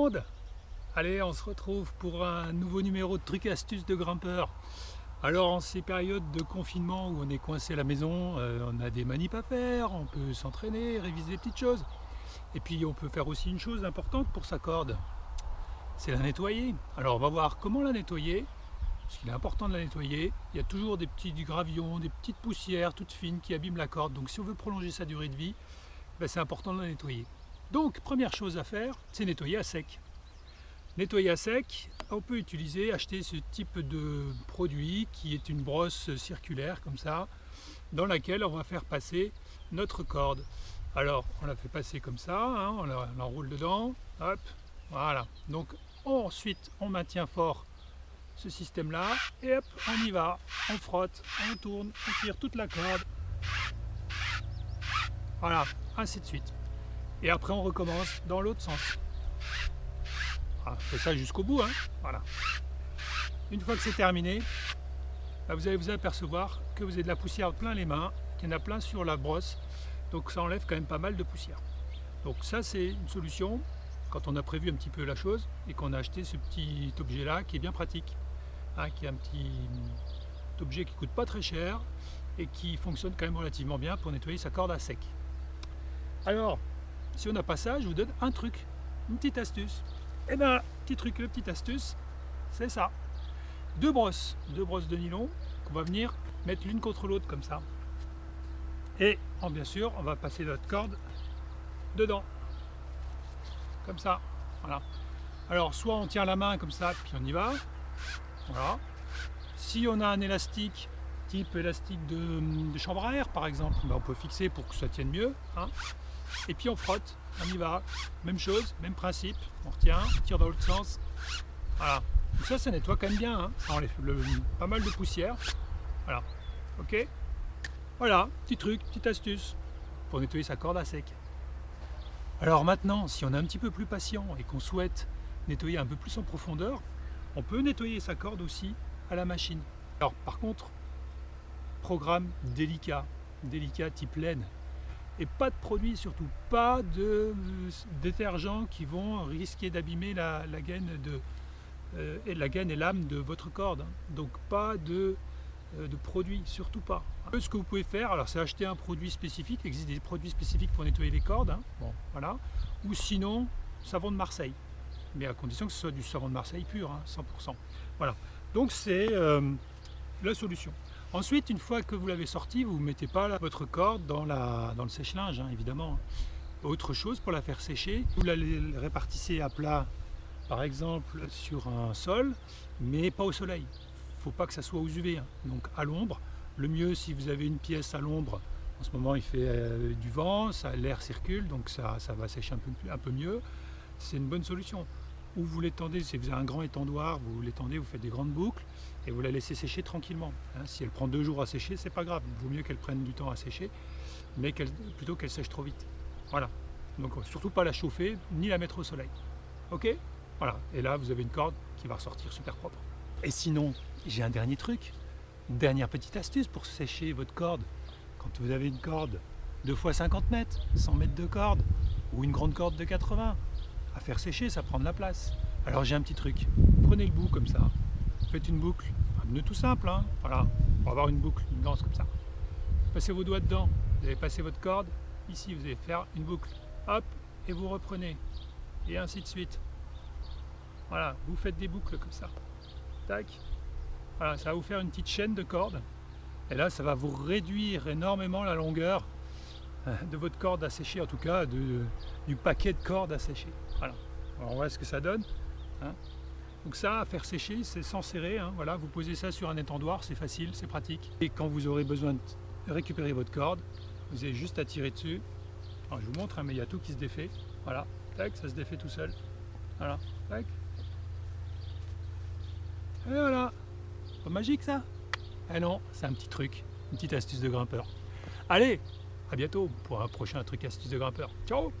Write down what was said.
monde! Allez, on se retrouve pour un nouveau numéro de trucs et astuces de grimpeurs. Alors en ces périodes de confinement où on est coincé à la maison, on a des manips à faire, on peut s'entraîner, réviser des petites choses. Et puis on peut faire aussi une chose importante pour sa corde, c'est la nettoyer. Alors on va voir comment la nettoyer, parce qu'il est important de la nettoyer. Il y a toujours des petits gravillons, des petites poussières toutes fines qui abîment la corde. Donc si on veut prolonger sa durée de vie, c'est important de la nettoyer. Donc première chose à faire, c'est nettoyer à sec. Nettoyer à sec, on peut acheter ce type de produit qui est une brosse circulaire comme ça, dans laquelle on va faire passer notre corde. Alors on la fait passer comme ça, hein, on l'enroule dedans, hop, voilà. Donc ensuite on maintient fort ce système là et hop, on y va, on frotte, on tourne, on tire toute la corde. Voilà, ainsi de suite. Et après on recommence dans l'autre sens. Voilà, on fait ça jusqu'au bout, hein. Voilà. Une fois que c'est terminé, vous allez vous apercevoir que vous avez de la poussière plein les mains, qu'il y en a plein sur la brosse, donc ça enlève quand même pas mal de poussière. Donc ça c'est une solution quand on a prévu un petit peu la chose et qu'on a acheté ce petit objet là qui est bien pratique, hein, qui est un petit objet qui coûte pas très cher et qui fonctionne quand même relativement bien pour nettoyer sa corde à sec. Alors, si on n'a pas ça, je vous donne un truc, une petite astuce. Et bien, petit truc, le petite astuce, c'est ça. Deux brosses de nylon qu'on va venir mettre l'une contre l'autre comme ça. Et bien sûr, on va passer notre corde dedans, comme ça. Voilà. Alors, soit on tient la main comme ça, puis on y va. Voilà. Si on a un élastique, type élastique de chambre à air par exemple, on peut fixer pour que ça tienne mieux, hein. Et puis on frotte, on y va, même chose, même principe, on retient, on tire dans l'autre sens, voilà. Donc ça nettoie quand même bien, hein. Ça enlève pas mal de poussière, voilà, ok. Voilà, petit truc, petite astuce pour nettoyer sa corde à sec. Alors maintenant, si on est un petit peu plus patient et qu'on souhaite nettoyer un peu plus en profondeur, on peut nettoyer sa corde aussi à la machine. Alors par contre, programme délicat type laine. Et pas de produits, surtout pas de détergents qui vont risquer d'abîmer la gaine et l'âme de votre corde. Donc pas de produits, surtout pas. Ce que vous pouvez faire, alors c'est acheter un produit spécifique, il existe des produits spécifiques pour nettoyer les cordes, hein. Bon, voilà. Ou sinon, savon de Marseille, mais à condition que ce soit du savon de Marseille pur, hein, 100%. Voilà, donc c'est la solution. Ensuite, une fois que vous l'avez sorti, vous ne mettez pas votre corde dans le sèche-linge, hein, évidemment. Autre chose, pour la faire sécher, vous la répartissez à plat, par exemple sur un sol, mais pas au soleil. Il ne faut pas que ça soit aux UV, hein. Donc à l'ombre. Le mieux, si vous avez une pièce à l'ombre, en ce moment il fait du vent, l'air circule, donc ça va sécher un peu mieux. C'est une bonne solution. Ou vous l'étendez, si vous avez un grand étendoir, vous l'étendez, vous faites des grandes boucles et vous la laissez sécher tranquillement, hein. Si elle prend 2 jours à sécher, c'est pas grave, il vaut mieux qu'elle prenne du temps à sécher, mais plutôt qu'elle sèche trop vite. Voilà, donc surtout pas la chauffer ni la mettre au soleil. Ok, voilà, et là vous avez une corde qui va ressortir super propre. Et sinon, j'ai un dernier truc, une dernière petite astuce pour sécher votre corde. Quand vous avez une corde 2 x 50 mètres, 100 mètres de corde, ou une grande corde de 80, à faire sécher, ça prend de la place. Alors j'ai un petit truc, prenez le bout comme ça, faites une boucle, un nœud tout simple, hein. Voilà, pour avoir une boucle, une lance comme ça. Passez vos doigts dedans, vous allez passer votre corde, ici vous allez faire une boucle, hop, et vous reprenez, et ainsi de suite. Voilà, vous faites des boucles comme ça, tac, voilà, ça va vous faire une petite chaîne de cordes, et là ça va vous réduire énormément la longueur de votre corde à sécher, en tout cas du paquet de cordes à sécher. Voilà, alors on voit ce que ça donne, hein. Donc ça, à faire sécher, c'est sans serrer, hein. Voilà, vous posez ça sur un étendoir, c'est facile, c'est pratique. Et quand vous aurez besoin de récupérer votre corde, vous avez juste à tirer dessus. Alors je vous montre, hein, mais il y a tout qui se défait. Voilà, tac, ça se défait tout seul. Voilà, tac. Et voilà, pas magique ça? Eh non, c'est un petit truc, une petite astuce de grimpeur. Allez, à bientôt pour un prochain truc astuce de grimpeur. Ciao!